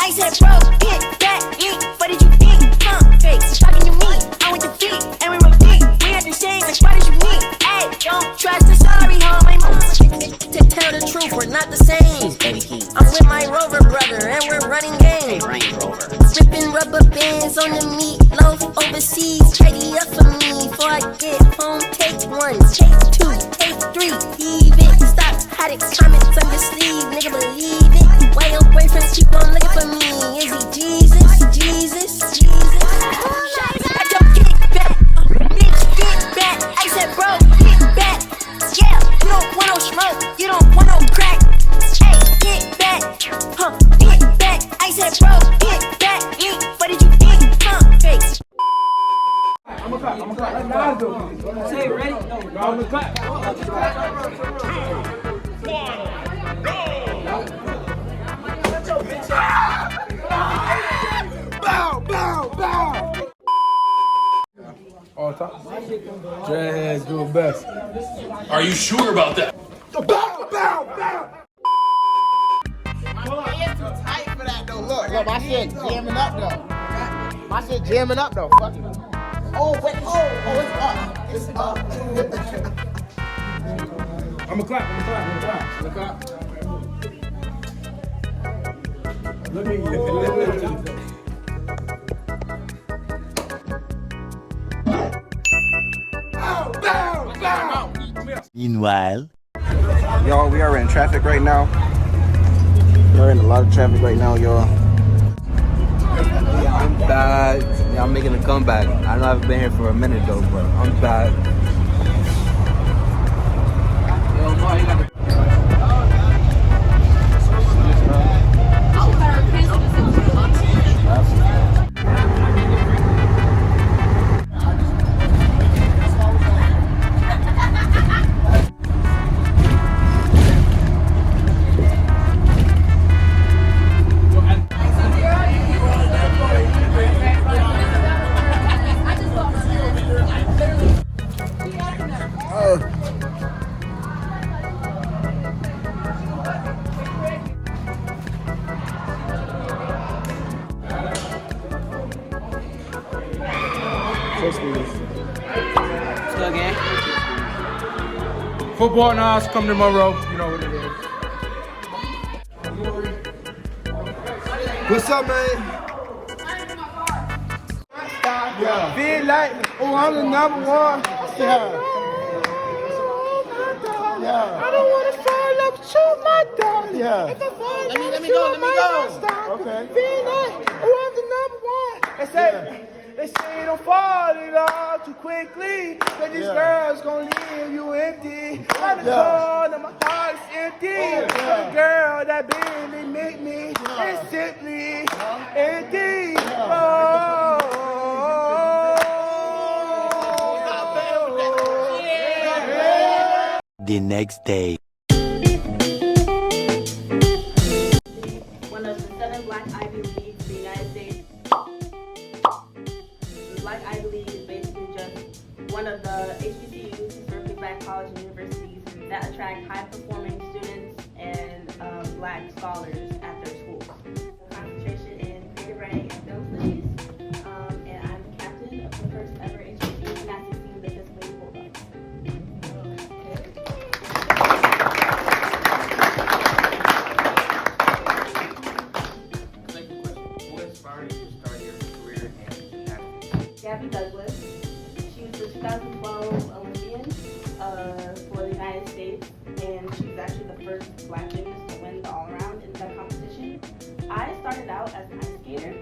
I said, bro, hit that, what did you think? Fakes, shocking you me. I went to feet, and we repeat. We had the same, as far as you need. Hey, don't trust the sorry, home, my mom. To tell the truth, we're not the same. I'm with my Rover brother, and we're running game. Ripping rubber bands on the meatloaf overseas. Tidy up for me before I get home. Take one, take two, take three. Leave it, stop Haddix comments on your sleeve. Nigga, believe it. Why your boyfriends keep on looking for me? Is he Jesus? Jesus? Jesus? I don't get back. Bitch, get back. I said, bro, get back. Yeah, you don't want no smoke. You don't want no crack. Hey, get back. Get back. I said, bro, get back. What did you think? Fakes. I'm gonna clap. Say it, ready? No, I'm gonna clap. Bow, bow, bow. All time. Dreadheads do it best. Are you sure about that? Bow, bow, bow. My hands too tight for that though. Look, my shit jamming up though. My shit jamming up though. Fuck it. Oh, wait, it's up. It's up. I'm gonna clap. Let me. Meanwhile, Y'all, we are in traffic right now. We're in a lot of traffic right now, y'all. Yeah, I'm back. Yeah, I'm making a comeback. I know I've been here for a minute though, but I'm back. Yo, Ma, you got Football now, come to Monroe. You know what it is. What's up, man? Yeah. Feel like, oh, I'm the number one. Yeah. Yeah. I don't want to fall up to my dog. Yeah. If I fall let me go. Okay. Feel like, oh, I'm the number one. They say don't fall in love too quickly, but this girl's gonna leave you empty. I'm the cold and my heart's empty. The girl that barely make me is simply empty. the next day. One of the 7 Black Ivy Leagues in the United States. The Black Ivy League is basically just one of the HBCUs, historically black colleges and universities, that attract high-performing students and black scholars at their schools. Concentration in creative writing and film studies, and I'm the captain of the first ever HBCU gymnastics team, the Pennsylvania Bulldogs. Gabby Douglas. She was the 2012 Olympian for the United States, and she was actually the first black gymnast to win the all-around in that competition. I started out as an ice skater.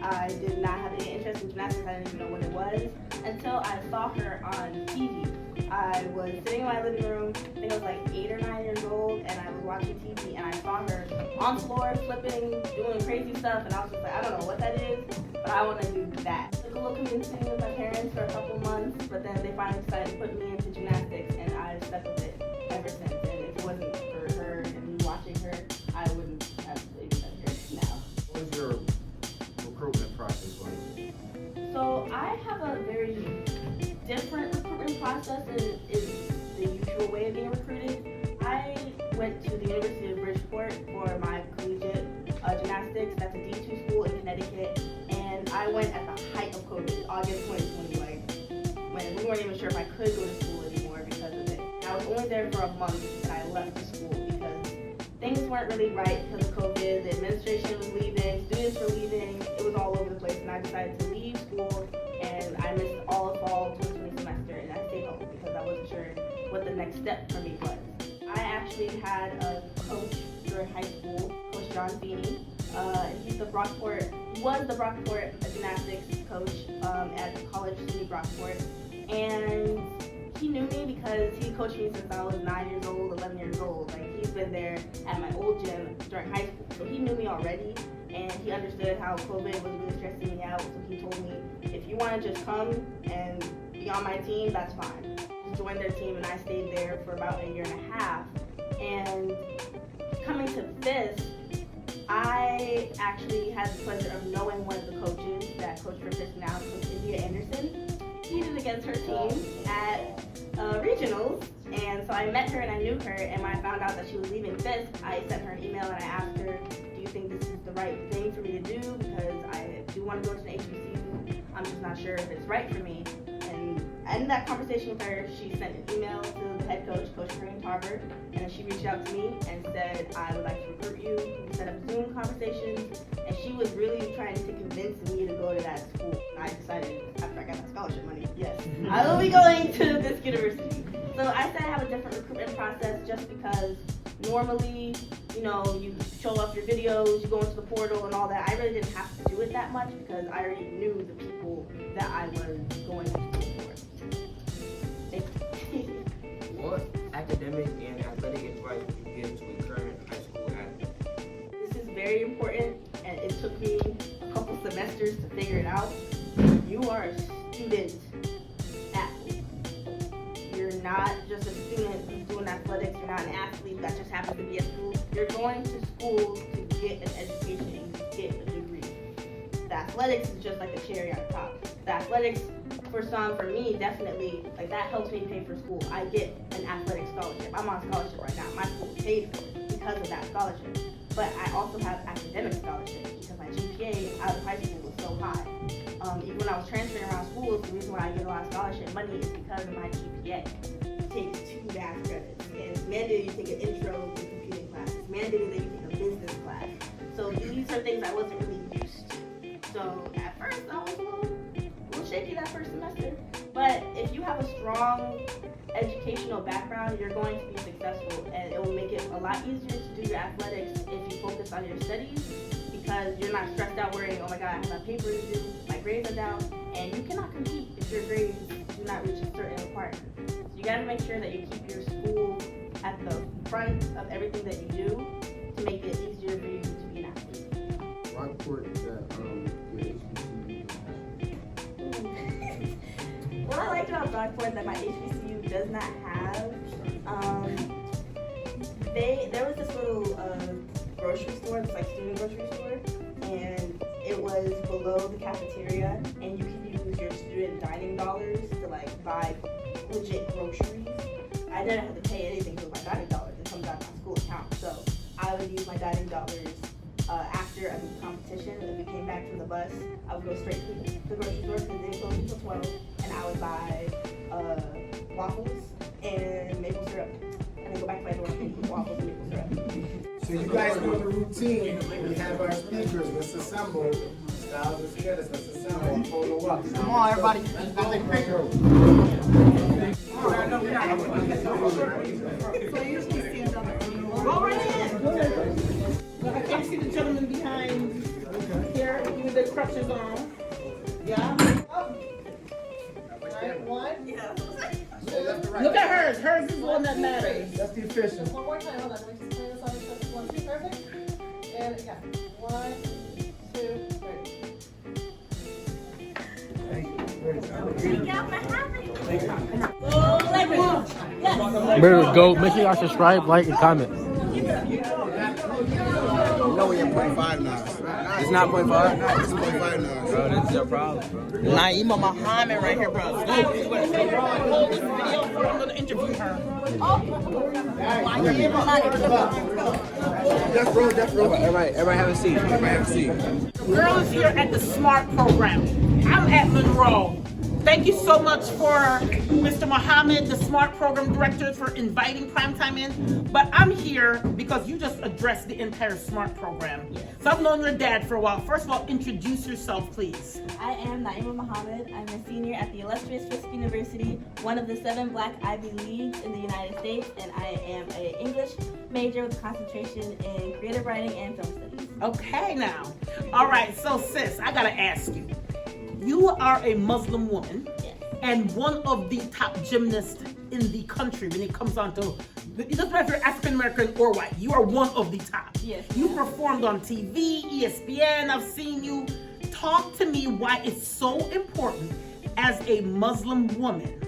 I did not have any interest in gymnastics. I didn't even know what it was until I saw her on TV. I was sitting in my living room, I think I was like 8 or 9 years old, and I was watching TV, and I saw her on the floor, flipping, doing crazy stuff, and I was just like, I don't know what that is, but I want to do that. It took a little convincing with my parents for a couple months, but then they finally decided to put me into gymnastics, and I've stuck with it ever since. And if it wasn't for her and me watching her, I wouldn't have even been here now. What was your recruitment process like? So I have a very different recruitment process than is the usual way of being recruited. I went to the University of Bridgeport for my collegiate gymnastics. That's a D2 sure if I could go to school anymore because of it. And I was only there for a month and I left the school because things weren't really right because of COVID. The administration was leaving, students were leaving, it was all over the place, and I decided to leave school, and I missed all of fall 2020 semester, and I stayed home because I wasn't sure what the next step for me was. I actually had a coach during high school, Coach John Feeney. He was the Brockport gymnastics coach at College City Brockport, and he knew me because he coached me since I was 9 years old, 11 years old. Like, he's been there at my old gym during high school, so he knew me already, and he understood how COVID was really stressing me out. So he told me, if you want to just come and be on my team, that's fine. Just joined their team, and I stayed there for about a year and a half. And coming to FIS, I actually had the pleasure of knowing one of the coaches that coached for FIS now, Coach India Anderson. She competed against her team at regionals, and so I met her and I knew her, and when I found out that she was leaving FIS, I sent her an email and I asked her, do you think this is the right thing for me to do, because I do want to go to an HBCU, I'm just not sure if it's right for me. And in that conversation with her, she sent an email to the head coach, Coach Green Tarver, and then she reached out to me and said, I would like to recruit you. We set up Zoom conversations, and she was really trying to convince me to go to that school. And I decided, after I got that scholarship money, yes, I will be going to this university. So I said I have a different recruitment process just because normally, you know, you show off your videos, you go into the portal and all that. I really didn't have to do it that much because I already knew the people that I was going to school for. What academic and athletic advice would you give to a current high school athlete? This is very important, and it took me a couple semesters to figure it out. You are a student athlete. You're not just a student who's doing athletics. You're not an athlete that just happens to be at school. You're going to school to get an education and to get a degree. The athletics is just like a cherry on top. The athletics, for me, definitely, like, that helps me pay for school. I get an athletic scholarship. I'm on scholarship right now. My school paid for it because of that scholarship. But I also have academic scholarships because my GPA out of high school was so high. Even when I was transferring around schools, the reason why I get a lot of scholarship money is because of my GPA. It takes 2 math credits, and it's mandated you take an intro to computing class. It's mandated that you take a business class. So these are things I wasn't really used to. So at first, I was a little shaky that first semester. But if you have a strong educational background, you're going to be successful, and it will make it a lot easier to do your athletics if you focus on your studies, because you're not stressed out worrying, oh my god, I have a paper to do, my grades are down, and you cannot compete if your grades do not reach a certain requirement. So you got to make sure that you keep your school at the front of everything that you do to make it easier for you to be an athlete. Rockport is that good HBCU. What I liked about Brockport that my HBCU does not have, there was this little grocery store, this like student grocery store, and it was below the cafeteria, and you can use your student dining dollars to like buy legit groceries. I didn't have to pay anything for my dining dollars. It comes out of my school account, so I would use my dining dollars after a competition. If we came back from the bus, I would go straight to the grocery store because it didn't close until 12, and I would buy waffles and maple syrup, and then go back to my dorm with waffles and maple syrup. So you guys know the routine. We have our speakers. Let's assemble. Styles and skittles. Let's assemble. Photo up. Come on, everybody. Let's take a picture. Go right in. I can't see the gentleman behind here with the crutches on. Yeah. Right, one. Yeah. Look at hers. Hers is the one that matters. That's the official. One more time. Hold on. Let me just play this on. 1, 2, perfect. And yeah. 1, 2, 3. Better go. Make sure y'all subscribe, like, and comment. You know we at 0.5 now. It's not 0.5? No, it's 0.5 now. Bro, this is your problem, bro. Naima Muhammad right here, bro. Hold this video for I'm gonna interview her. Death row. Everybody have a seat. Everybody have a seat. The girl is here at the SMART program. I'm at Monroe. Thank you so much for Mr. Mohammed, the SMART Program Director, for inviting Primetime in. But I'm here because you just addressed the entire SMART program. Yes. So I've known your dad for a while. First of all, introduce yourself, please. I am Naima Mohammed. I'm a senior at the illustrious Fisk University, one of the 7 Black Ivy Leagues in the United States, and I am an English major with a concentration in creative writing and film studies. Okay, now. All right, so sis, I gotta ask you. You are a Muslim woman. Yes. And one of the top gymnasts in the country when it comes on to, it doesn't matter if you're African American or white, you are one of the top. Yes. You performed on TV, ESPN, I've seen you. Talk to me why it's so important as a Muslim woman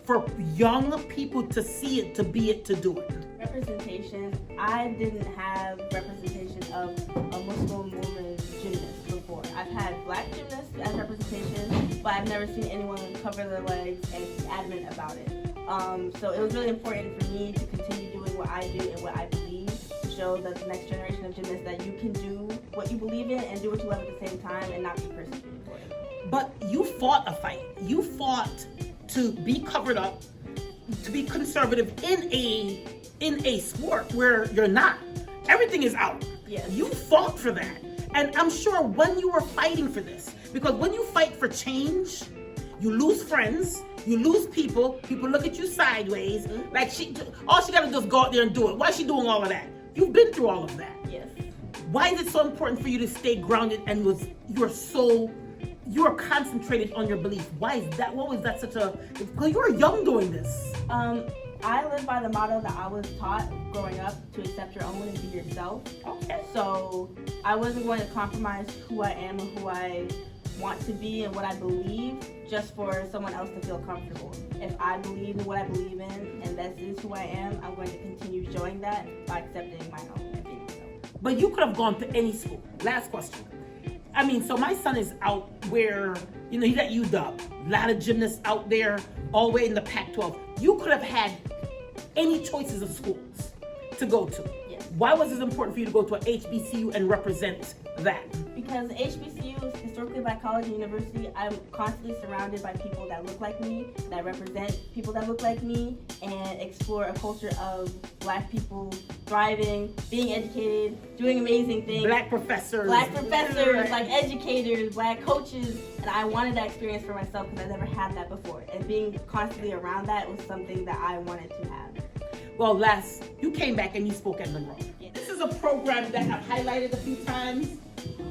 for young people to see it, to be it, to do it. Representation. I didn't have representation of a Muslim woman gymnast before. I've had black gymnasts as representation, but I've never seen anyone cover their legs and be adamant about it. So it was really important for me to continue doing what I do and what I believe, to show that the next generation of gymnasts that you can do what you believe in and do what you love at the same time and not be persecuted for it. But you fought a fight. You fought to be covered up, to be conservative in a sport where you're not. Everything is out. Yes. You fought for that. And I'm sure when you were fighting for this, because when you fight for change, you lose friends, you lose people look at you sideways, like all she gotta do is go out there and do it. Why is she doing all of that? You've been through all of that. Yes. Why is it so important for you to stay grounded and you're concentrated on your belief? Why is that? What was that such a, because you were young doing this. I live by the motto that I was taught growing up, to accept your own and be yourself. Okay. So I wasn't going to compromise who I am and who I want to be and what I believe just for someone else to feel comfortable. If I believe in what I believe in and this is who I am, I'm going to continue showing that by accepting my own and being myself. But you could have gone to any school. Last question. I mean, so my son is out where, he's at UW. A lot of gymnasts out there, all the way in the Pac-12. You could have had any choices of schools to go to. Yes. Why was it important for you to go to an HBCU and represent that? Because HBCU is historically Black college and university. I'm constantly surrounded by people that look like me, that represent people that look like me, and explore a culture of Black people thriving, being educated, doing amazing things. Black professors, Black educators, Black coaches, and I wanted that experience for myself because I never had that before. And being constantly around that was something that I wanted to have. Well, you came back and you spoke at Monroe. Yeah. This is a program that I've highlighted a few times.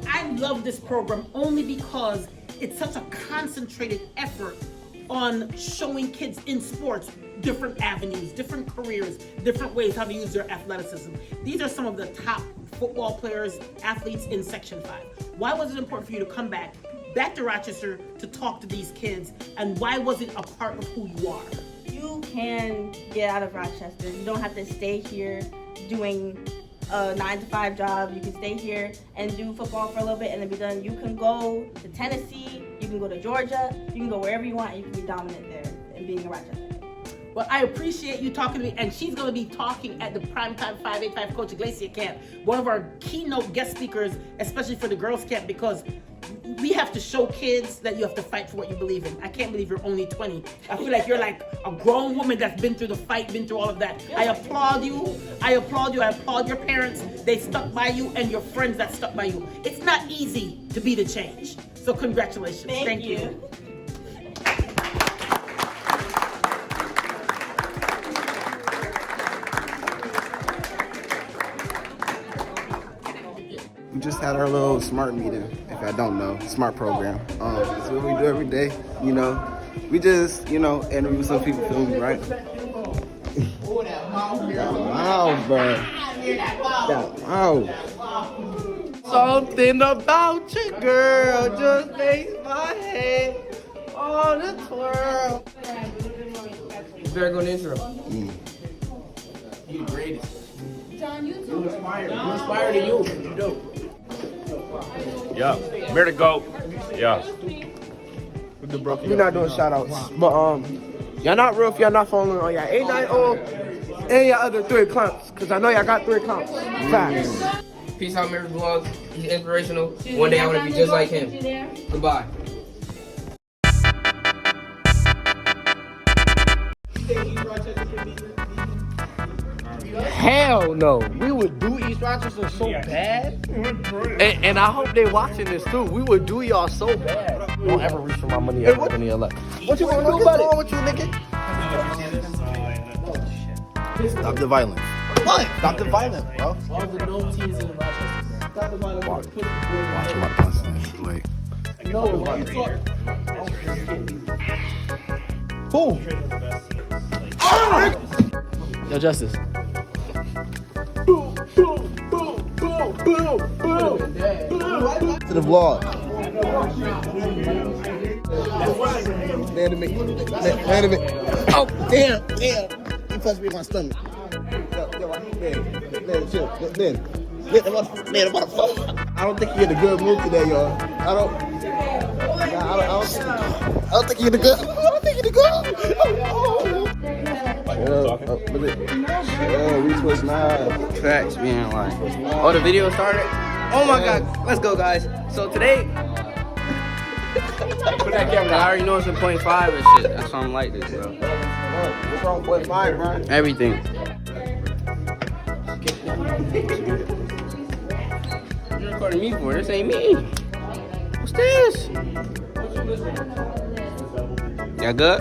I love this program only because it's such a concentrated effort on showing kids in sports different avenues, different careers, different ways how to use their athleticism. These are some of the top football players, athletes in Section 5. Why was it important for you to come back to Rochester to talk to these kids, and why was it a part of who you are? You can get out of Rochester. You don't have to stay here doing a 9-to-5 job. You can stay here and do football for a little bit and then be done. You can go to Tennessee, you can go to Georgia, you can go wherever you want, and you can be dominant there and being in Rochester. Well, I appreciate you talking to me, and she's going to be talking at the Primetime 585 Coach Collegiate camp, one of our keynote guest speakers, especially for the girls camp, because we have to show kids that you have to fight for what you believe in. I can't believe you're only 20. I feel like you're like a grown woman that's been through the fight, been through all of that. I applaud you. I applaud your parents. They stuck by you, and your friends that stuck by you. It's not easy to be the change. So congratulations. Thank you. We just had our little SMART meeting, if I don't know, SMART program. It's what we do every day, We just, interview some people, feel me, right? That mouth, bro. That mouth. Something about you, girl, just makes my head on a twirl. You better go to intro. You the greatest. John, you You too. inspired. You inspired to you. You do. Yeah, where to go? Yeah. We're not doing shout outs. But y'all not real if y'all not following on y'all 890 and y'all other 3 accounts. Cause I know y'all got 3 accounts. Facts. Peace out, Mary Vlogs. He's inspirational. One day I want to be just like him. Goodbye. Hell no. We would do East Rochester so bad. And I hope they watching this too. We would do y'all so bad. Don't ever reach for my money ever in the LA. What you gonna do about it? What's wrong with you, nigga? Stop the violence. What? Stop the violence, bro. All the no teams in Rochester. Stop the violence. Watch him out the punch. Wait. No, Boom. Yo, Justice. To the vlog. Man, oh, damn. You touched me in my stomach. Chill. I don't think you're in a good mood today, y'all. I don't think you're in a good. We twist now. Facts, man. Like, oh, the video started? Oh my God. Let's go, guys. So today, put that camera. I already know it's in 0.5 and shit. That's why I'm like this, bro. What's wrong with 0.5, bro? Everything. You're recording me for this ain't me. What's this? Y'all good?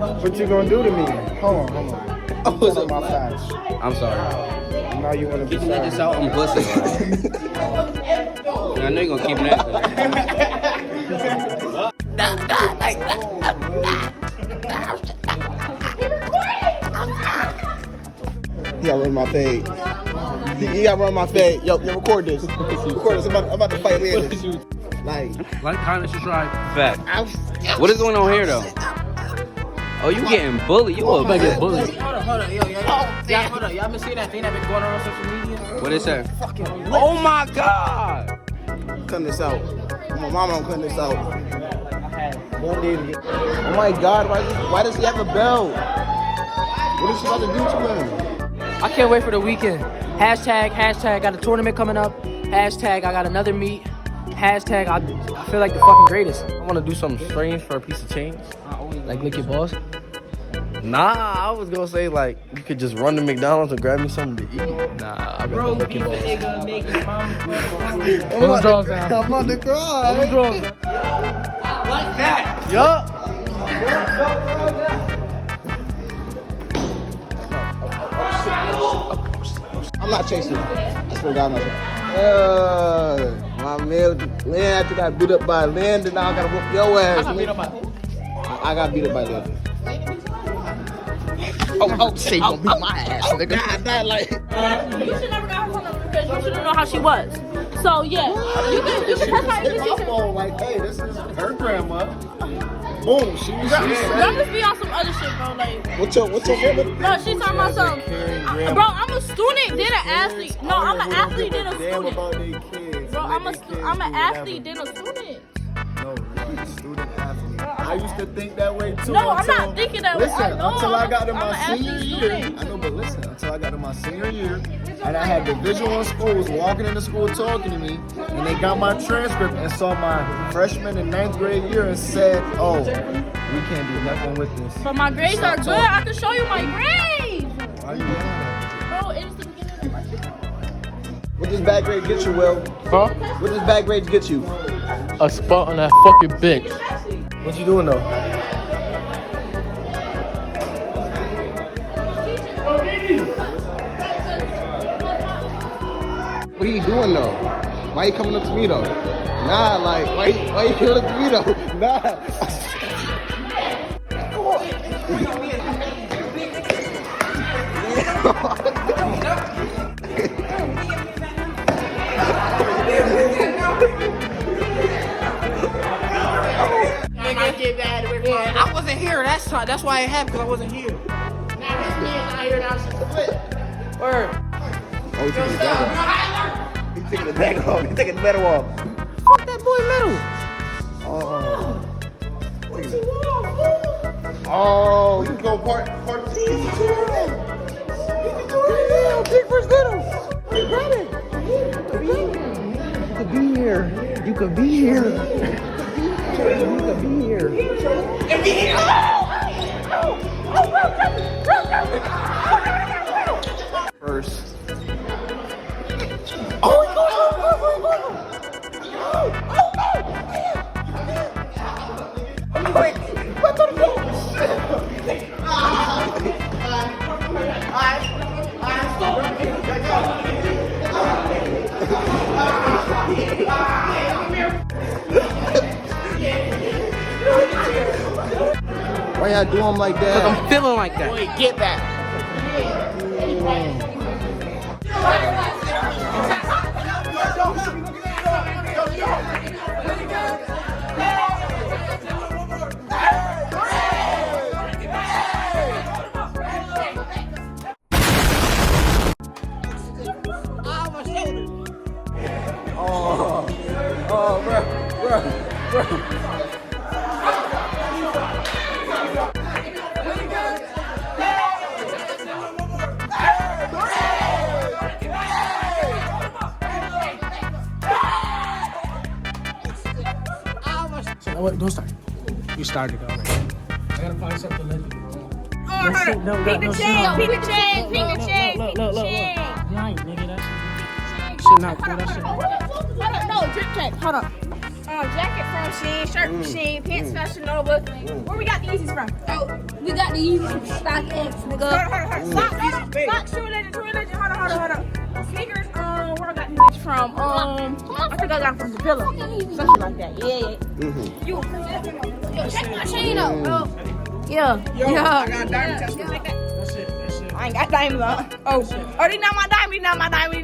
What you gonna do to me? Hold on. Oh, what's up, my facts. I'm sorry. Now you wanna be Keep this out on pussy. I know you're gonna keep that. He got run my fade. He got run my fade. Yo, record this. Record this. I'm about to fight Landis. Like, comment, subscribe. Fact. What is going on here, though? Oh, you getting bullied. You a get bullied. Hold on. Yo, hold on. Y'all been seeing that thing that been going on social media? What is that? Oh my God! cutting this out. My mama don't cut this out. Oh my God, why does he have a belt? What is she about to do to him? I can't wait for the weekend. Hashtag, got a tournament coming up. Hashtag, I got another meet. Hashtag, I feel like the fucking greatest. I want to do something strange for a piece of change. Like lick your balls. Nah, I was gonna say like you could just run to McDonald's and grab me something to eat. Nah, I gotta lick your balls. Who's draws down? I'm on the cry. Who's draws? Like that. Yup. I'm not chasing you. I swear to God, I'm not chasing. My man, after got beat up by Landon, now I gotta whoop your ass. I got beat up by who? I got beat up by Landon. Oh, say you gonna beat my ass, nigga. Nah, like. You should never got her phone number because you should know how she was. So yeah, you can test her education. Like, hey, this is her grandma. Boom, she Y'all must be on some other shit, bro. Like, what's your grandma? no, she's talking about something. Bro, I'm a student, then an athlete. No, I'm an athlete, then a student. Bro, I'm an athlete, then a student. No, you're a student athlete. I used to think that way too. No, I'm not thinking that way. Listen, until I got to my I'm senior an year. athlete I know, but listen, until I got to my senior year, and I had Division I schools walking into school talking to me, and they got my transcript and saw my freshman and 9th grade year and said, "Oh, we can't do nothing with this." But my grades are good. I can show you my grades. Why you doing that? Bro, it's the beginning of my shit. What does bad grade get you, Will? Huh? What does bad grades get you? A spot on that fucking bitch. What you doing though? What are you doing though? Why you coming up to me though? Nah, like why you coming up to me though? Nah. I wasn't here. That's why it happened, because I wasn't here. Now this man's not here, now she's split. Word. Oh, he's taking the bag off. He's taking the bag off. He's taking the medal off. Fuck that boy metal. Oh, you can go part two. You can do it now. Big first little. Hey, brother. You could be here. You could be here. First. Why y'all do them like that? I'm feeling like that. Wait, get back. Oh, bro. Wait, don't start. You started already. I gotta find something to let you. Peek the chain, peek the chain, peek the chain, peek the Look. chain. Right, nigga, that shit not cool. That shit. No, drip check. Hold up. Jacket from Shein, shirt from Shein, pants Fashion Nova. Where we got the Yeezys from? Oh, we got the Yeezys from StockX, nigga. Hold on. Socks, True Religion. Hold on. Sneakers, where I got the bitch from? I think I got them from the pillow. Something like that. Yeah. Yo, check my chain out. Yeah. I got diamond test. That's it. I ain't got diamonds on. Oh, these not my diamonds.